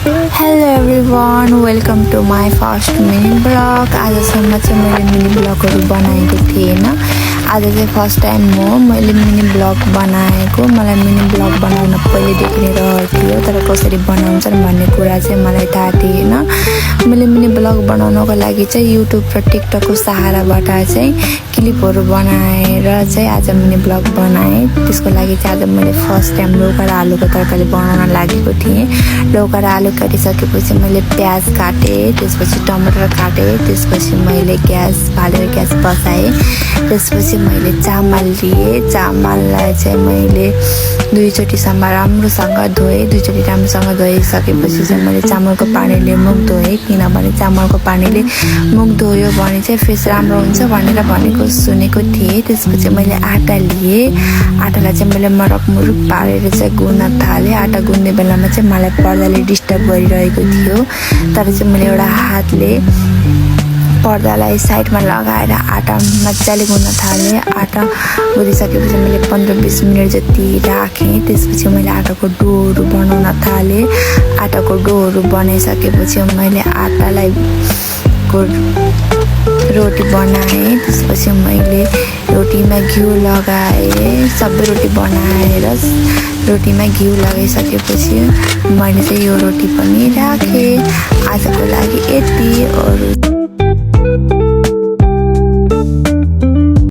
Hello everyone, welcome to my first mini vlog. आजसम्म चाहिँ मैले मिनी ब्लगहरू बनाएको थिएन। आज चाहिँ फर्स्ट टाइम हो मैले मिनी ब्लग बनाएको। मलाई मिनी ब्लग बनाउन पहिलेदेखि नै रहर थियो, तर कसरी बनाउँछन् भन्ने कुरा चाहिँ मलाई थाहा थिएन। मैले मिनी ब्लग बनाउनको लागि चाहिँ युट्युब र टिकटकको सहाराबाट चाहिँ क्लिपहरू बनाएर चाहिँ आज मिनी ब्लग बनाएँ। त्यसको लागि चाहिँ आज मैले फर्स्ट टाइम लौका र आलुको तरकारी बनाउन लागेको थिएँ। लौका र आलु काटिसकेपछि मैले प्याज काटेँ, त्यसपछि टमाटर काटेँ, त्यसपछि मैले ग्यास बालेर ग्यास बसाएँ। त्यसपछि मैले चामल लिएँ। चामललाई चाहिँ मैले दुईचोटिसम्म राम्रोसँग धोएँ। दुईचोटि राम्रोसँग धोइसकेपछि चाहिँ मैले चामलको पानीले मुख धोएँ, किनभने चामलको पानीले मुख धोयो भने चाहिँ फेस राम्रो हुन्छ भनेर भनेको सुनेको थिएँ। त्यसपछि मैले आटा लिएँ। आटालाई चाहिँ मैले मरक मुरुक पारेर चाहिँ गुन्न थालेँ। आटा गुन्ने बेलामा चाहिँ मलाई पर्दाले डिस्टर्ब गरिरहेको थियो, तर चाहिँ मैले एउटा हातले पर्दालाई साइडमा लगाएर आटा मजाले गुन्न थालेँ। आटा गुदिसकेपछि मैले 15-20 मिनट जति राखेँ। त्यसपछि मैले आटाको डोहरू बनाउन थालेँ। आटाको डोहरू बनाइसकेपछि मैले आटालाई रोटी बनाएँ। त्यसपछि मैले रोटीमा घिउ लगाएँ। सबै रोटी बनाएर रोटीमा घिउ लगाइसकेपछि मैले चाहिँ यो रोटी पनि राखेँ। आजको लागि यति। अरू